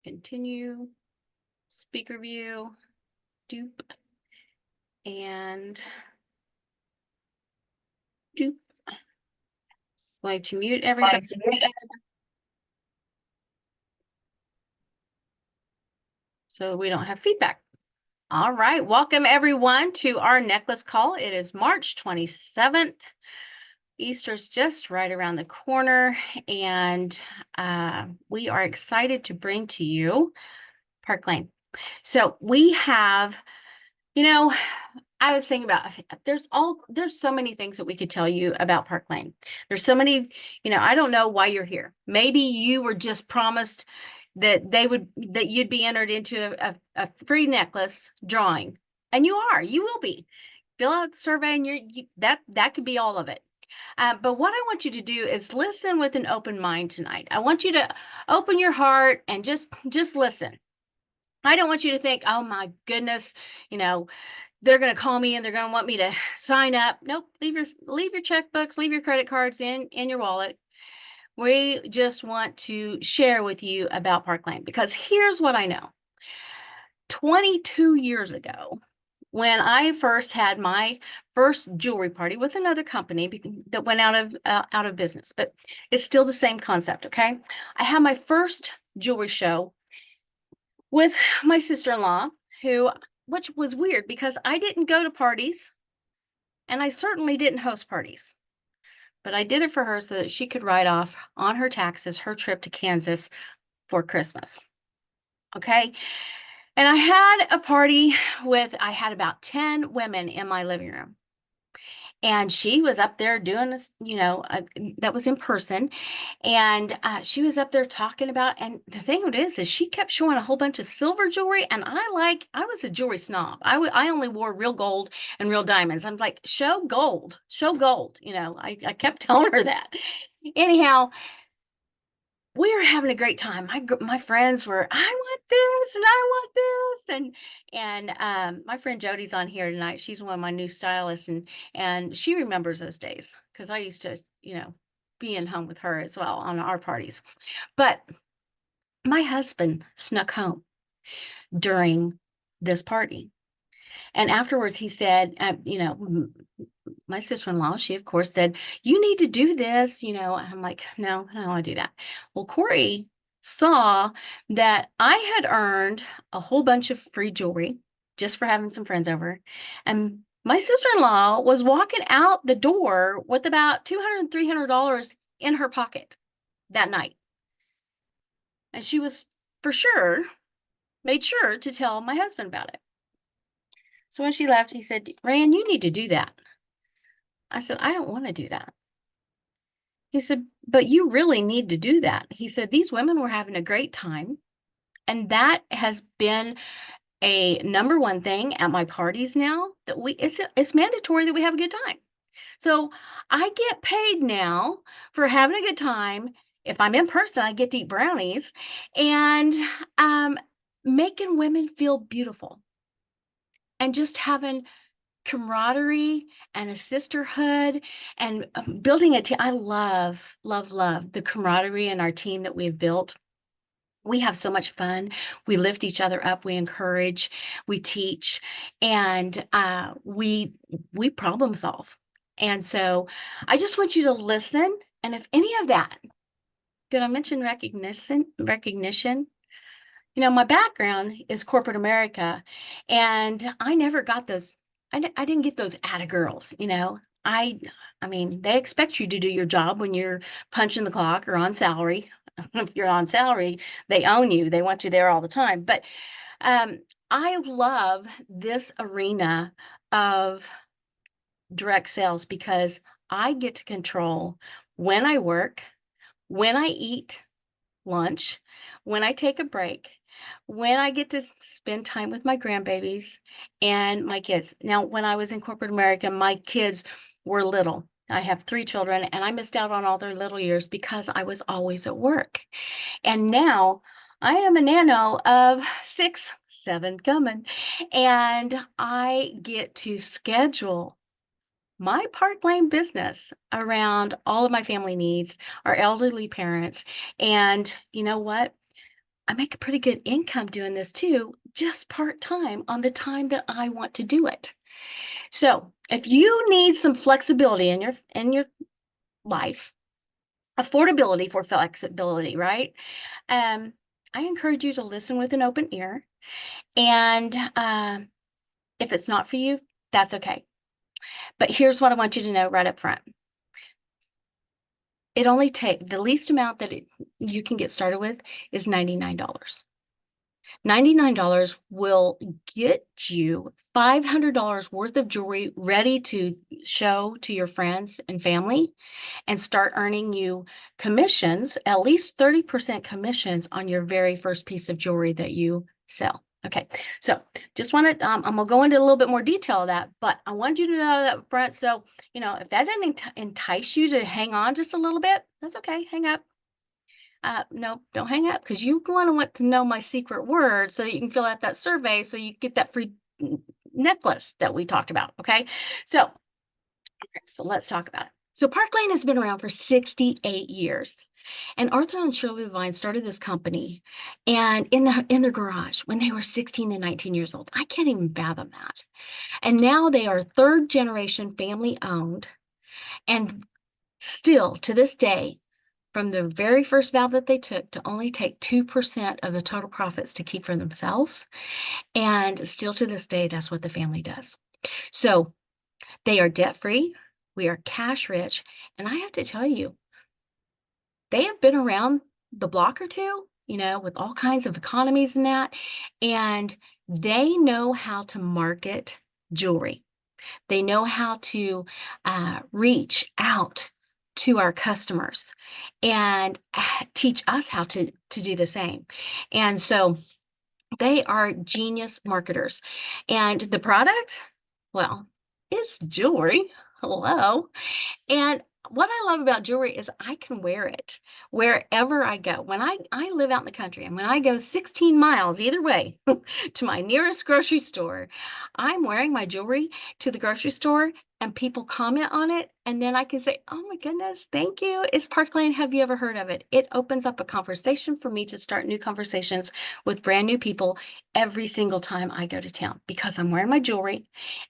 Continue, speaker view, dupe, and dupe. Going to mute everybody so we don't have feedback. All right, welcome everyone to our necklace call. It is March 27th. Easter's just right around the corner, and we are excited to bring to you Park Lane. So we have, I was thinking about there's so many things that we could tell you about Park Lane. There's so many, I don't know why you're here. Maybe you were just promised that you'd be entered into a free necklace drawing, and you will be. Fill out the survey, and that could be all of it. But what I want you to do is listen with an open mind tonight. I want you to open your heart and just listen. I don't want you to think, oh my goodness, they're going to call me and they're going to want me to sign up. Nope. Leave your checkbooks, leave your credit cards in your wallet. We just want to share with you about Park Lane, because here's what I know. 22 years ago, when I first had my first jewelry party with another company that went out of business, but it's still the same concept, okay? I had my first jewelry show with my sister-in-law, which was weird because I didn't go to parties and I certainly didn't host parties, but I did it for her so that she could write off on her taxes her trip to Kansas for Christmas. Okay. And I had a party I had about 10 women in my living room. And she was up there doing this, that was in person. And she was up there talking about, and the thing of it is she kept showing a whole bunch of silver jewelry. And I was a jewelry snob. I only wore real gold and real diamonds. I'm like, show gold. I kept telling her that. Anyhow, we were having a great time. My friends were, I want this and I want this. And my friend Jody's on here tonight. She's one of my new stylists, and she remembers those days because I used to, be in home with her as well on our parties. But my husband snuck home during this party. And afterwards he said, my sister-in-law, she of course said, you need to do this, and I'm like, no, I don't want to do that. Well, Corey saw that I had earned a whole bunch of free jewelry just for having some friends over. And my sister-in-law was walking out the door with about $200, $300 in her pocket that night. And she was made sure to tell my husband about it. So when she left, he said, Rand, you need to do that. I said, I don't want to do that. He said, but you really need to do that. He said, these women were having a great time. And that has been a number one thing at my parties now, that it's mandatory that we have a good time. So I get paid now for having a good time. If I'm in person, I get to eat brownies and making women feel beautiful and just having camaraderie and a sisterhood and building a team. I love the camaraderie in our team that we've built. We have so much fun. We lift each other up. We encourage, we teach, and we problem solve. And so I just want you to listen. And if any of that, did I mention recognition? My background is corporate America, and I never got those. I didn't get those atta girls. I mean, they expect you to do your job when you're punching the clock or on salary. If you're on salary, they own you. They want you there all the time. But I love this arena of direct sales because I get to control when I work, when I eat lunch, when I take a break, when I get to spend time with my grandbabies and my kids. Now, when I was in corporate America, my kids were little. I have 3 children, and I missed out on all their little years because I was always at work. And now I am a nano of 6, 7 coming, and I get to schedule my Park Lane business around all of my family needs, our elderly parents. And you know what? I make a pretty good income doing this too, just part-time on the time that I want to do it. So if you need some flexibility in your life, affordability for flexibility, right? I encourage you to listen with an open ear. And if it's not for you, that's okay. But here's what I want you to know right up front. It only take the least amount that you can get started with is $99. $99 will get you $500 worth of jewelry ready to show to your friends and family and start earning you commissions, at least 30% commissions on your very first piece of jewelry that you sell. Okay, so just want to, I'm going to go into a little bit more detail of that, but I want you to know that up front. So, if that didn't entice you to hang on just a little bit, that's okay. Hang up. No, don't hang up, because you want to know my secret word so that you can fill out that survey so you get that free necklace that we talked about. Okay, so let's talk about it. So Park Lane has been around for 68 years. And Arthur and Shirley Levine started this company and in their garage when they were 16 and 19 years old. I can't even fathom that. And now they are third generation family owned, and still to this day, from the very first vow that they took to only take 2% of the total profits to keep for themselves. And still to this day, that's what the family does. So they are debt free. We are cash rich. And I have to tell you, they have been around the block or two, with all kinds of economies and that. And they know how to market jewelry. They know how to reach out to our customers and teach us how to do the same. And so they are genius marketers. And the product, well, it's jewelry. Hello. And what I love about jewelry is I can wear it wherever I go. When I live out in the country, and when I go 16 miles either way to my nearest grocery store, I'm wearing my jewelry to the grocery store and people comment on it. And then I can say, oh my goodness, thank you. It's Park Lane. Have you ever heard of it? It opens up a conversation for me to start new conversations with brand new people every single time I go to town, because I'm wearing my jewelry.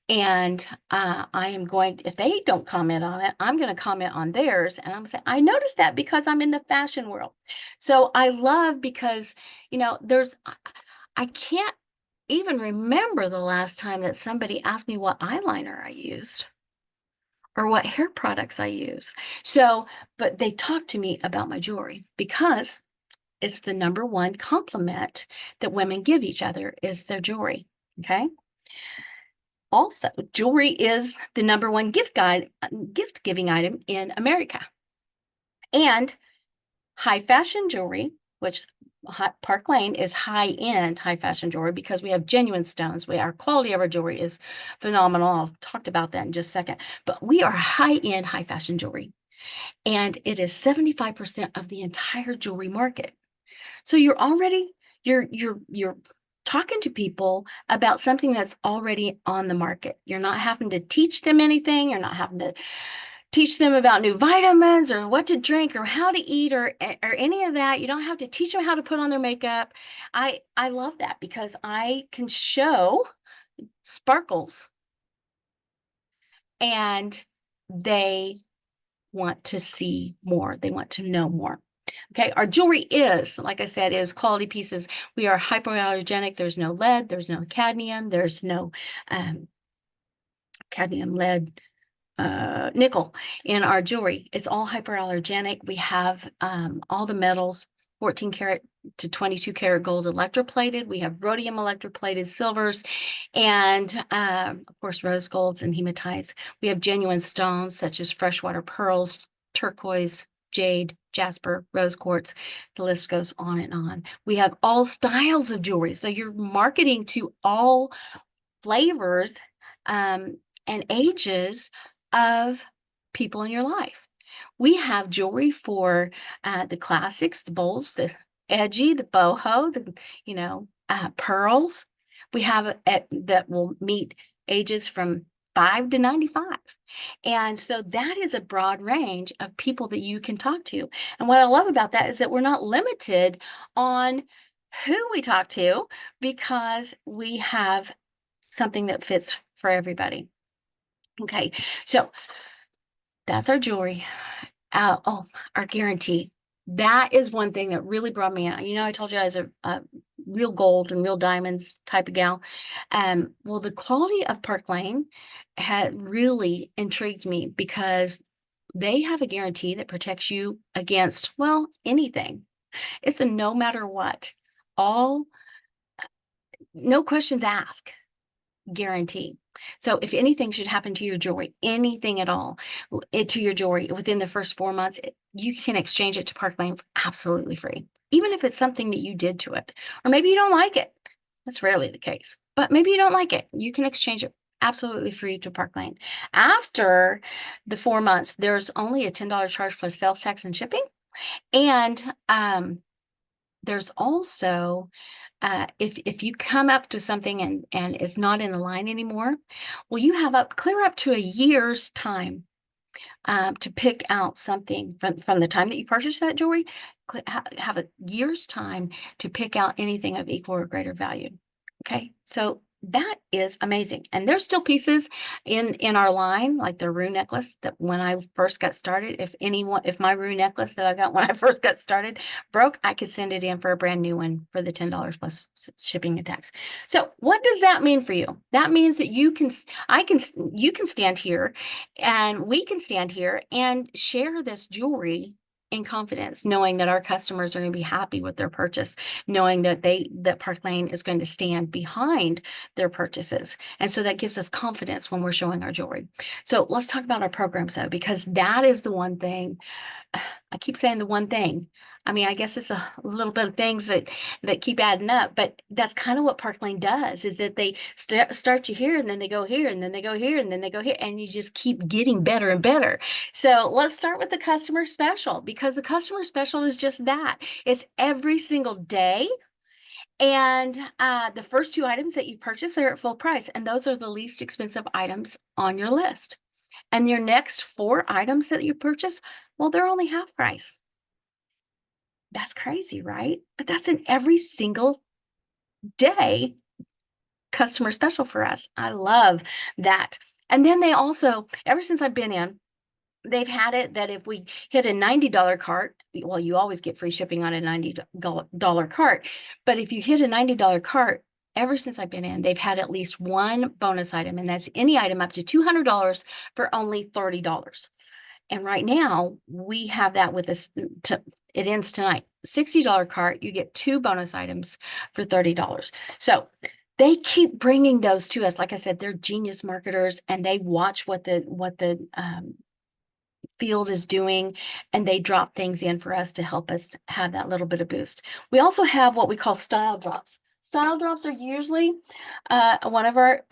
And I am going, if they don't comment on it, I'm going to comment on theirs. And I'm saying, I noticed that because I'm in the fashion world. So I love, because, I can't even remember the last time that somebody asked me what eyeliner I used or what hair products I use. So, but they talk to me about my jewelry, because it's the number one compliment that women give each other is their jewelry. Okay. Also, jewelry is the number one gift giving item in America. And high fashion jewelry, which Park Lane is high-end high fashion jewelry, because we have genuine stones. Our quality of our jewelry is phenomenal. I'll talk about that in just a second. But we are high-end high fashion jewelry. And it is 75% of the entire jewelry market. So you're talking to people about something that's already on the market. You're not having to teach them anything. You're not having to teach them about new vitamins or what to drink or how to eat or any of that. You don't have to teach them how to put on their makeup. I love that, because I can show sparkles and they want to see more. They want to know more. Okay, our jewelry is, like I said, is quality pieces. We are hypoallergenic. There's no lead. There's no cadmium. There's no cadmium, lead, nickel in our jewelry. It's all hypoallergenic. We have all the metals, 14 karat to 22 karat gold electroplated. We have rhodium electroplated silvers, and of course, rose golds and hematites. We have genuine stones such as freshwater pearls, turquoise, jade, jasper, rose quartz. The list goes on and on. We have all styles of jewelry. So you're marketing to all flavors and ages of people in your life. We have jewelry for the classics, the bolds, the edgy, the boho, the pearls. We have that will meet ages from 5 to 95. And so that is a broad range of people that you can talk to. And what I love about that is that we're not limited on who we talk to because we have something that fits for everybody. Okay, so that's our jewelry. Our guarantee. That is one thing that really brought me out. I told you I was a real gold and real diamonds type of gal. Well, the quality of Park Lane had really intrigued me because they have a guarantee that protects you against, well, anything. It's a no matter what, all, no questions asked guarantee. So if anything should happen to your jewelry, anything at all, to your jewelry within the first 4 months, you can exchange it to Park Lane for absolutely free, even if it's something that you did to it, or maybe you don't like it. That's rarely the case, but maybe you don't like it. You can exchange it absolutely free to Park Lane. After the 4 months, there's only a $10 charge plus sales tax and shipping. And there's also if you come up to something and it's not in the line anymore, well, you have clear up to a year's time to pick out something from the time that you purchase that jewelry. Have a year's time to pick out anything of equal or greater value. Okay, so that is amazing. And there's still pieces in our line, like the rue necklace that when I first got started, if my rue necklace that I got when I first got started broke, I could send it in for a brand new one for the $10 plus shipping and tax. So what does that mean for you? That means that you can stand here and we can stand here and share this jewelry in confidence, knowing that our customers are going to be happy with their purchase, knowing that Park Lane is going to stand behind their purchases. And so that gives us confidence when we're showing our jewelry. So let's talk about our programs though, because that is the one thing. I keep saying the one thing. I mean, I guess it's a little bit of things that keep adding up, but that's kind of what Park Lane does, is that they start you here and then they go here and then they go here and then they go here, and you just keep getting better and better. So let's start with the customer special, because the customer special is just that. It's every single day. And the first 2 items that you purchase are at full price, and those are the least expensive items on your list. And your next 4 items that you purchase, well, they're only half price. That's crazy, right? But that's in every single day customer special for us. I love that. And then they also, ever since I've been in, they've had it that if we hit a $90 cart, well, you always get free shipping on a $90 cart. But if you hit a $90 cart, ever since I've been in, they've had at least one bonus item, and that's any item up to $200 for only $30. And right now we have that with us. It ends tonight. $60 cart, you get 2 bonus items for $30. So they keep bringing those to us. Like I said, they're genius marketers, and they watch what the field is doing, and they drop things in for us to help us have that little bit of boost. We also have what we call style drops. Style drops are usually one of our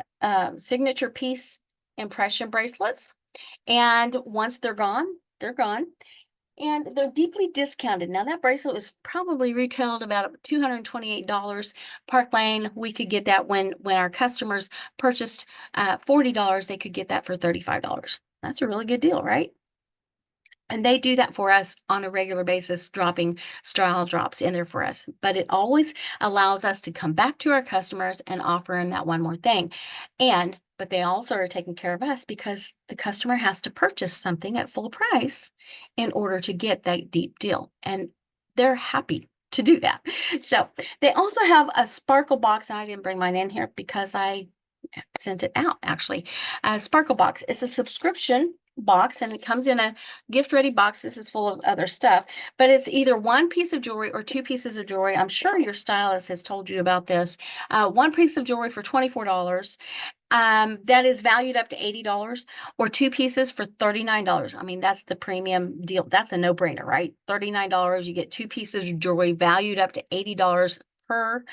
signature piece impression bracelets. And once they're gone, they're gone. And they're deeply discounted. Now, that bracelet was probably retailed about $228. Park Lane, we could get that when our customers purchased $40, they could get that for $35. That's a really good deal, right? And they do that for us on a regular basis, dropping style drops in there for us. But it always allows us to come back to our customers and offer them that one more thing. But they also are taking care of us because the customer has to purchase something at full price in order to get that deep deal. And they're happy to do that. So they also have a sparkle box. And I didn't bring mine in here because I sent it out, actually. Sparkle box. It's a subscription box, and it comes in a gift ready box. This is full of other stuff, but it's either 1 piece of jewelry or 2 pieces of jewelry. I'm sure your stylist has told you about this. 1 piece of jewelry for $24. That is valued up to $80, or 2 pieces for $39. I mean, that's the premium deal. That's a no-brainer, right? $39, you get 2 pieces of jewelry valued up to $80 per,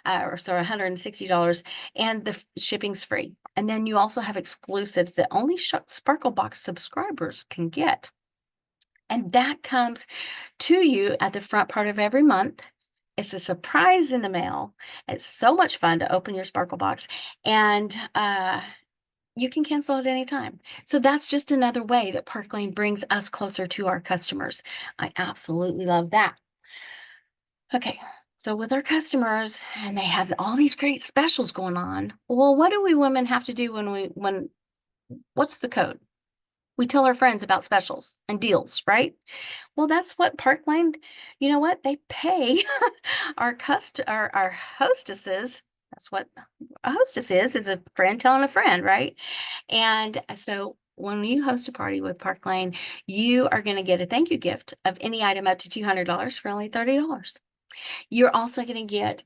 or sorry, $160, and the shipping's free. And then you also have exclusives that only Sparkle Box subscribers can get. And that comes to you at the front part of every month. It's a surprise in the mail. It's so much fun to open your Sparkle Box, and you can cancel at any time. So that's just another way that Park Lane brings us closer to our customers. I absolutely love that. Okay, So with our customers, and they have all these great specials going on. Well, what do we women have to do when what's the code? We tell our friends about specials and deals, right? Well, that's what Parkland, you know what? They pay our hostesses. That's what a hostess is a friend telling a friend, right? And so when you host a party with Park Lane, you are going to get a thank you gift of any item up to $200 for only $30. You're also going to get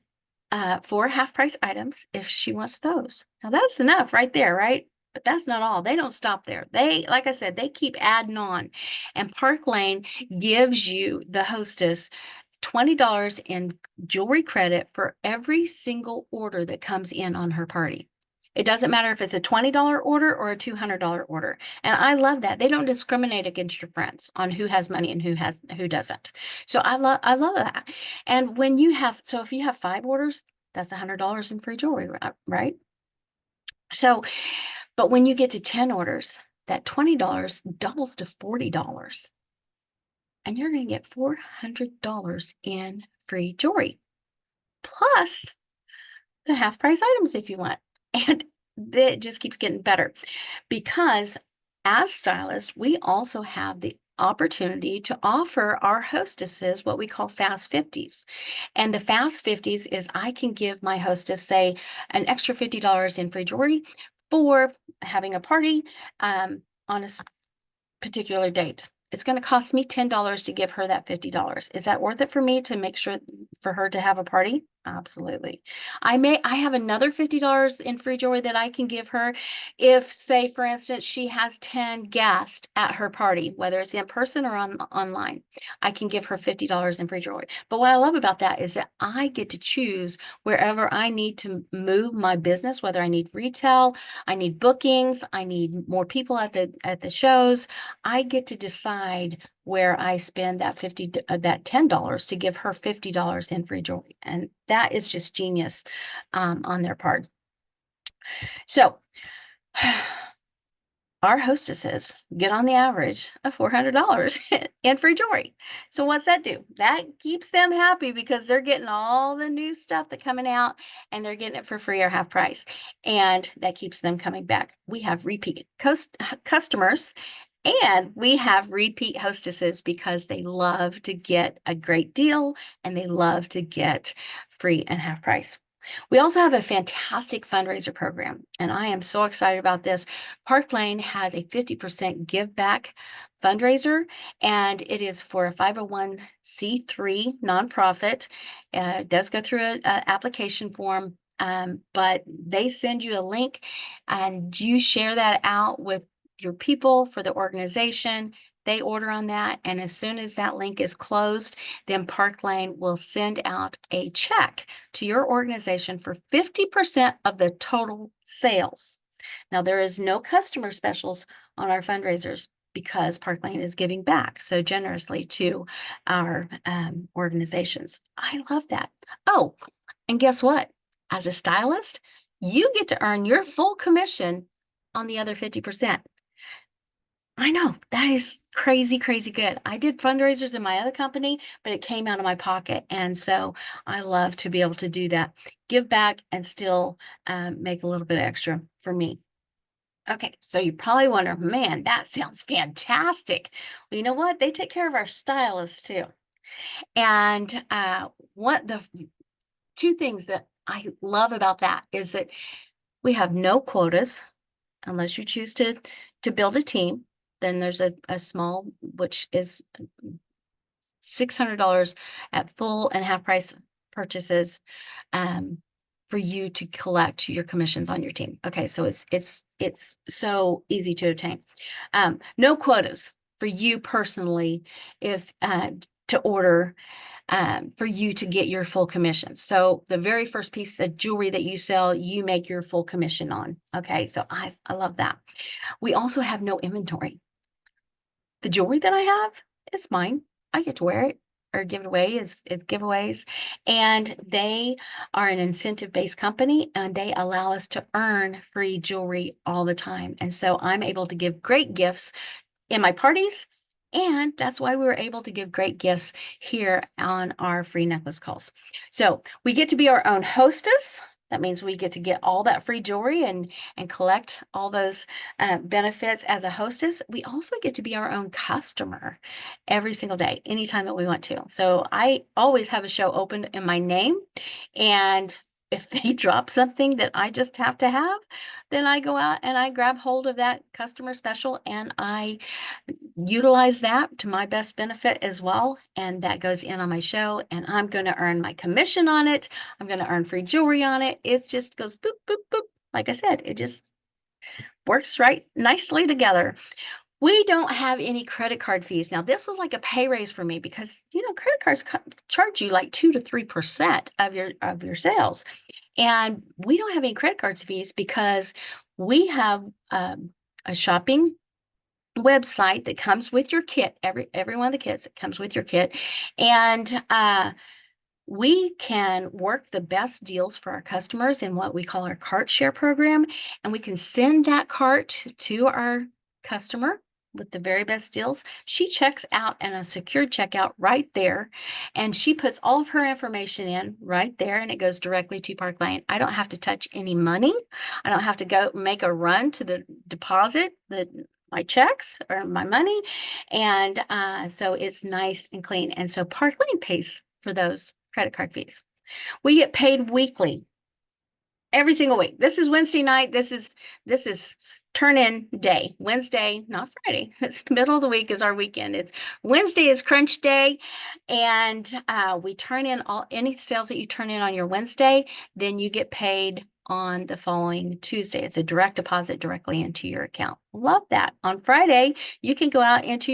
4 half-price items if she wants those. Now that's enough right there, right? But that's not all. They don't stop there. They, like I said, they keep adding on. And Park Lane gives you, the hostess, $20 in jewelry credit for every single order that comes in on her party. It doesn't matter if it's a $20 order or a $200 order. And I love that. They don't discriminate against your friends on who has money and who doesn't. So I love that. And when you have, so if you have 5 orders, that's $100 in free jewelry, right? So, but when you get to 10 orders, that $20 doubles to $40. And you're going to get $400 in free jewelry, plus the half price items if you want. And it just keeps getting better, because as stylists, we also have the opportunity to offer our hostesses what we call fast 50s. And the fast 50s is, I can give my hostess, say, an extra $50 in free jewelry for having a party on a particular date. It's going to cost me $10 to give her that $50. Is that worth it for me to make sure for her to have a party? Absolutely. I have another $50 in free jewelry that I can give her if, say, for instance, she has 10 guests at her party, whether it's in person or online. I can give her $50 in free jewelry. But what I love about that is that I get to choose wherever I need to move my business, whether I need retail, I need bookings, I need more people at the shows. I get to decide where I spend that that $10 to give her $50 in free jewelry. And that is just genius on their part. So our hostesses get on the average of $400 in free jewelry. So what's that do? That keeps them happy because they're getting all the new stuff that's coming out, and they're getting it for free or half price. And that keeps them coming back. We have repeat customers, and we have repeat hostesses because they love to get a great deal and they love to get free and half price. We also have a fantastic fundraiser program, and I am so excited about this. Park Lane has a 50% give back fundraiser, and it is for a 501c3 nonprofit. It does go through an application form, but they send you a link and you share that out with your people for the organization. They order on that, and as soon as that link is closed, then Park Lane will send out a check to your organization for 50% of the total sales. Now, there is no customer specials on our fundraisers because Park Lane is giving back so generously to our organizations. I love that. Oh, and guess what? As a stylist, you get to earn your full commission on the other 50%. I know, that is crazy, crazy good. I did fundraisers in my other company, but it came out of my pocket. And so I love to be able to do that, give back and still make a little bit extra for me. Okay, so you probably wonder, man, that sounds fantastic. Well, you know what? They take care of our stylists too. And what the 2 things that I love about that is that we have no quotas unless you choose to build a team. Then there's a small, which is $600 at full and half price purchases for you to collect your commissions on your team. Okay, so it's so easy to obtain. No quotas for you personally if to order for you to get your full commission. So the very first piece of jewelry that you sell, you make your full commission on. Okay, so I love that. We also have no inventory. The jewelry that I have, it's mine. I get to wear it or give it away as giveaways. And they are an incentive-based company, and they allow us to earn free jewelry all the time. And so I'm able to give great gifts in my parties And that's why we were able to give great gifts here on our free necklace calls. So we get to be our own hostess. That means we get to get all that free jewelry and collect all those benefits as a hostess. We also get to be our own customer every single day, anytime that we want to. So I always have a show open in my name, and if they drop something that I just have to have, then I go out and I grab hold of that customer special and I utilize that to my best benefit as well. And that goes in on my show, and I'm going to earn my commission on it. I'm going to earn free jewelry on it. It just goes boop, boop, boop. Like I said, it just works right nicely together. We don't have any credit card fees. Now, this was like a pay raise for me because, credit cards charge you like 2 to 3% of your sales. And we don't have any credit cards fees because we have a shopping website that comes with your kit, every one of the kits that comes with your kit. And we can work the best deals for our customers in what we call our cart share program. And we can send that cart to our customer with the very best deals. She checks out in a secured checkout right there, and she puts all of her information in right there, and it goes directly to Park Lane. I don't have to touch any money. I don't have to go make a run to the deposit my checks or my money. And so it's nice and clean. And so Park Lane pays for those credit card fees. We get paid weekly, every single week. This is Wednesday night. This is turn-in day. Wednesday, not Friday. It's the middle of the week is our weekend. It's Wednesday is crunch day, and we turn in any sales that you turn in on your Wednesday, then you get paid on the following Tuesday. It's a direct deposit directly into your account. Love that. On Friday, you can go out into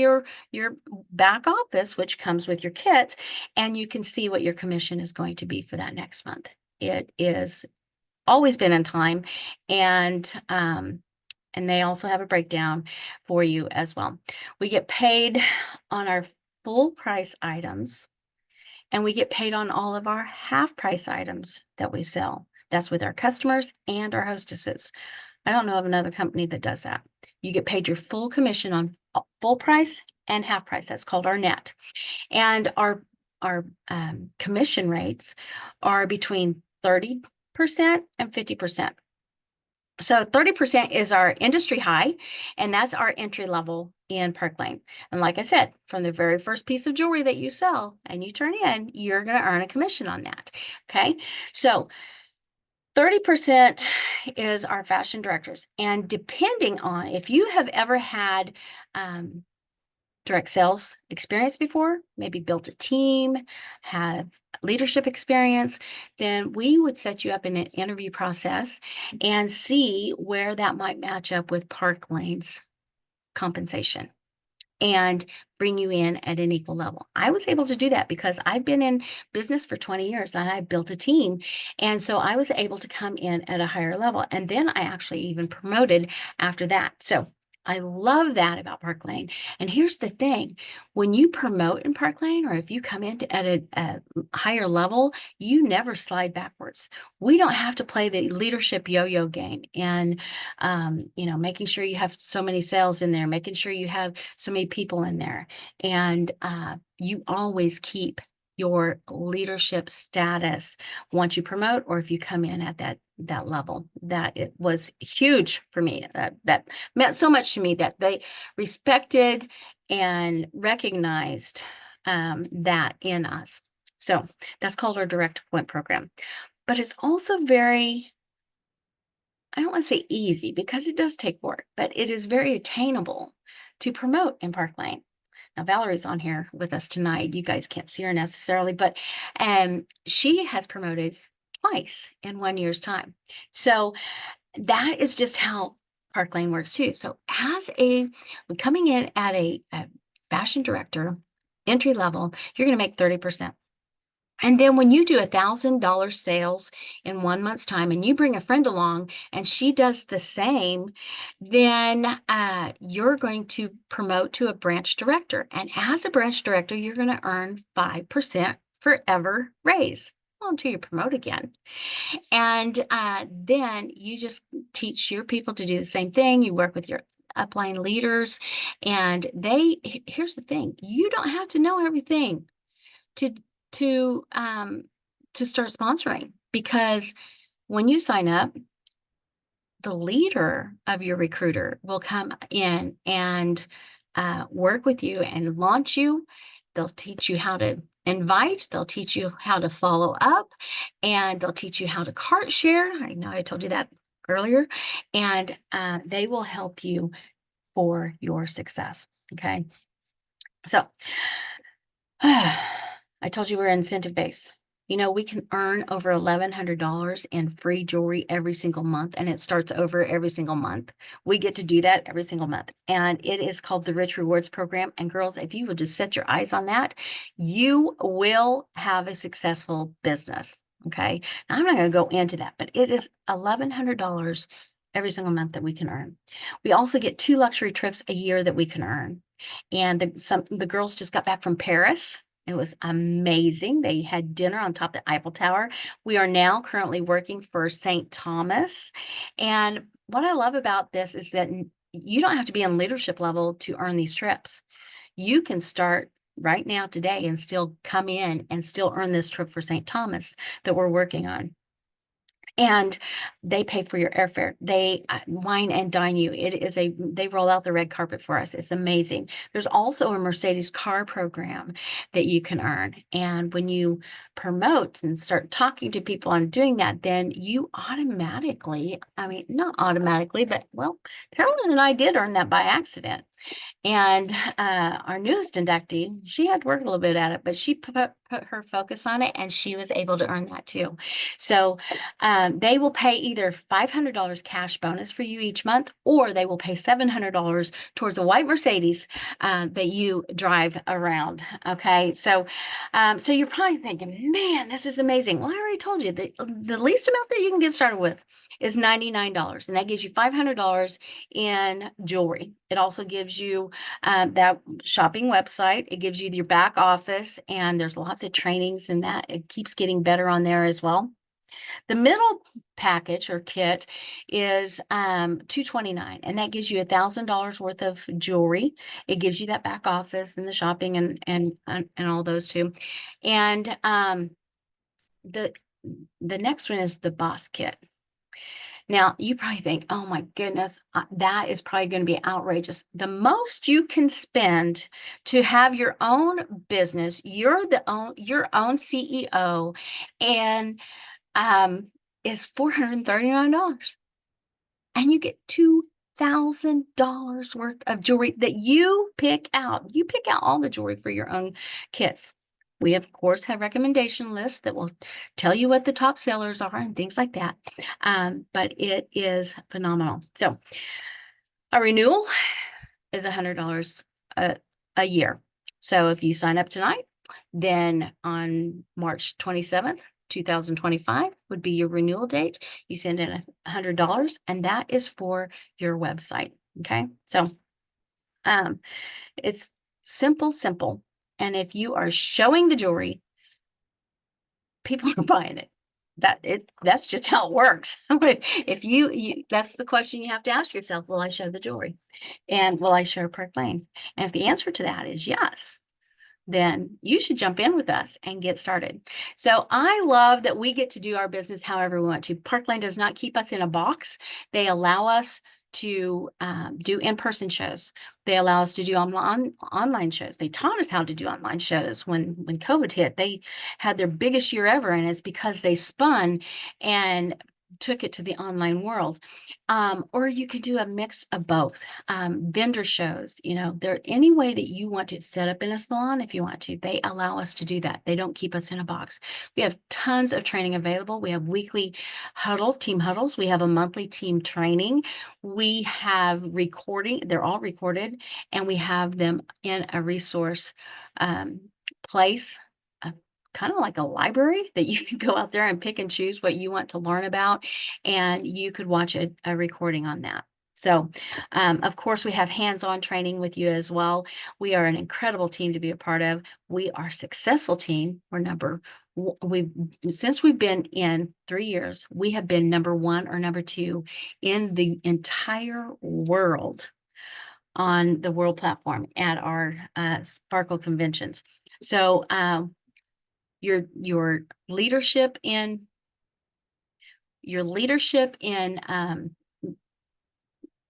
your back office, which comes with your kit, and you can see what your commission is going to be for that next month. It is always been in time, and they also have a breakdown for you as well. We get paid on our full price items, and we get paid on all of our half price items that we sell. That's with our customers and our hostesses. I don't know of another company that does that. You get paid your full commission on full price and half price. That's called our net. And our commission rates are between 30% and 50%. So 30% is our industry high, and that's our entry level in Park Lane. And like I said, from the very first piece of jewelry that you sell and you turn in, you're going to earn a commission on that. Okay. So 30% is our fashion directors. And depending on if you have ever had direct sales experience before, maybe built a team, have leadership experience, then we would set you up in an interview process and see where that might match up with Park Lane's compensation and bring you in at an equal level. I was able to do that because I've been in business for 20 years and I built a team. And so I was able to come in at a higher level. And then I actually even promoted after that. So I love that about Park Lane. And here's the thing, when you promote in Park Lane, or if you come in at a higher level, you never slide backwards. We don't have to play the leadership yo-yo game and, making sure you have so many sales in there, making sure you have so many people in there. And you always keep your leadership status once you promote, or if you come in at that level. That it was huge for me. That meant so much to me that they respected and recognized that in us. So that's called our direct appointment program. But it's also very, I don't want to say easy because it does take work, but it is very attainable to promote in Park Lane. Now, Valerie's on here with us tonight. You guys can't see her necessarily, but she has promoted twice in 1 year's time. So that is just how Park Lane works too. So coming in at a fashion director, entry level, you're going to make 30%. And then when you do $1,000 sales in 1 month's time and you bring a friend along and she does the same, then you're going to promote to a branch director. And as a branch director, you're going to earn 5% forever raise until you promote again. And then you just teach your people to do the same thing. You work with your upline leaders, and here's the thing, you don't have to know everything to to um to start sponsoring, because when you sign up, the leader of your recruiter will come in and work with you and launch you. They'll teach you how to invite, they'll teach you how to follow up, and they'll teach you how to cart share. I know I told you that earlier, and they will help you for your success. Okay. So I told you we're incentive based. You know, we can earn over $1,100 in free jewelry every single month, and it starts over every single month. We get to do that every single month, and it is called the Rich Rewards Program. And girls, if you would just set your eyes on that, you will have a successful business. Okay. Now, I'm not going to go into that, but it is $1,100 every single month that we can earn. We also get 2 luxury trips a year that we can earn. And the girls just got back from Paris. It was amazing. They had dinner on top of the Eiffel Tower. We are now currently working for St. Thomas. And what I love about this is that you don't have to be on leadership level to earn these trips. You can start right now today and still come in and still earn this trip for St. Thomas that we're working on. And they pay for your airfare. They wine and dine you. They roll out the red carpet for us. It's amazing. There's also a Mercedes car program that you can earn. And when you promote and start talking to people and doing that, then you automatically, I mean, not automatically, but well, Carolyn and I did earn that by accident. And our newest inductee, she had to work a little bit at it, but she put her focus on it, and she was able to earn that too. So they will pay either $500 cash bonus for you each month, or they will pay $700 towards a white Mercedes that you drive around. Okay, so so you're probably thinking, man, this is amazing. Well, I already told you that the least amount that you can get started with is $99, and that gives you $500 in jewelry. It also gives you that shopping website. It gives you your back office, and there's lots of trainings in that. It keeps getting better on there as well. The middle package or kit is $229, and that gives you $1,000 worth of jewelry. It gives you that back office and the shopping and all those too. And the next one is the boss kit. Now, you probably think, oh my goodness, that is probably going to be outrageous. The most you can spend to have your own business, your own CEO, and is $439. And you get $2,000 worth of jewelry that you pick out. You pick out all the jewelry for your own kits. We, of course, have recommendation lists that will tell you what the top sellers are and things like that. But it is phenomenal. So a renewal is $100 a year. So if you sign up tonight, then on March 27th, 2025 would be your renewal date. You send in $100, and that is for your website. Okay. So it's simple. And if you are showing the jewelry, people are buying it. That's just how it works. If you that's the question you have to ask yourself: will I show the jewelry, and will I show Park Lane? And if the answer to that is yes, then you should jump in with us and get started. So I love that we get to do our business however we want to. Park Lane does not keep us in a box. They allow us to do in-person shows. They allow us to do online shows. They taught us how to do online shows when COVID hit. They had their biggest year ever, and it's because they spun and took it to the online world. Or you can do a mix of both. Vendor shows, there any way that you want to set up in a salon. If you want to, they allow us to do that. They don't keep us in a box. We have tons of training available. We have weekly team huddles. We have a monthly team training. We have recording. They're all recorded, and we have them in a resource place, kind of like a library that you can go out there and pick and choose what you want to learn about, and you could watch a recording on that. So, of course, we have hands-on training with you as well. We are an incredible team to be a part of. We are a successful team. Since we've been in 3 years, we have been number 1 or number 2 in the entire world on the world platform at our Sparkle conventions. So your leadership in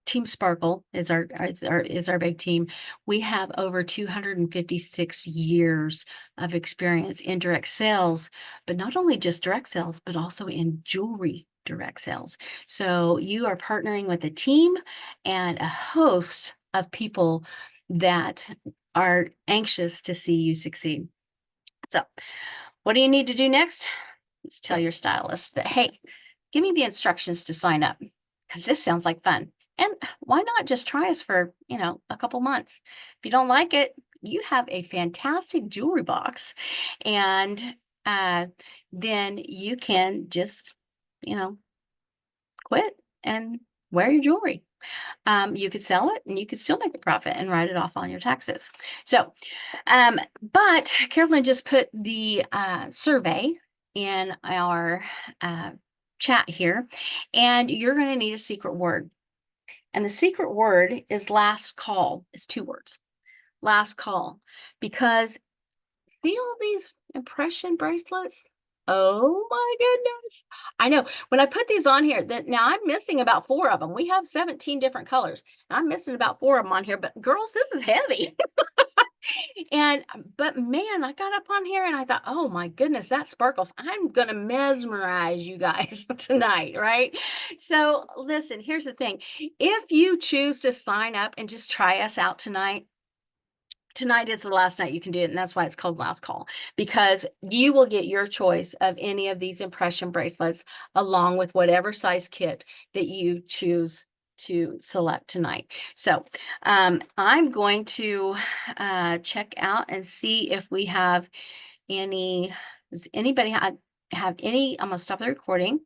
Team Sparkle is our big team. We have over 256 years of experience in direct sales, but not only just direct sales, but also in jewelry direct sales. So you are partnering with a team and a host of people that are anxious to see you succeed. So what do you need to do next? Just tell your stylist that, hey, give me the instructions to sign up because this sounds like fun. And why not just try us for, a couple months? If you don't like it, you have a fantastic jewelry box. And then you can just, quit and wear your jewelry. You could sell it and you could still make a profit and write it off on your taxes. So, but Carolyn just put the survey in our chat here, and you're going to need a secret word. And the secret word is last call. It's 2 words. Last call. Because see all these impression bracelets? Oh my goodness. I know. When I put these on here, that now I'm missing about 4 of them. We have 17 different colors. And I'm missing about 4 of them on here, but girls, this is heavy. But man, I got up on here and I thought, oh my goodness, that sparkles. I'm going to mesmerize you guys tonight, right? So listen, here's the thing. If you choose to sign up and just try us out tonight is the last night you can do it, and that's why it's called last call, because you will get your choice of any of these impression bracelets along with whatever size kit that you choose to select tonight. So I'm going to check out and see if we have any. Does anybody have any? I'm going to stop the recording.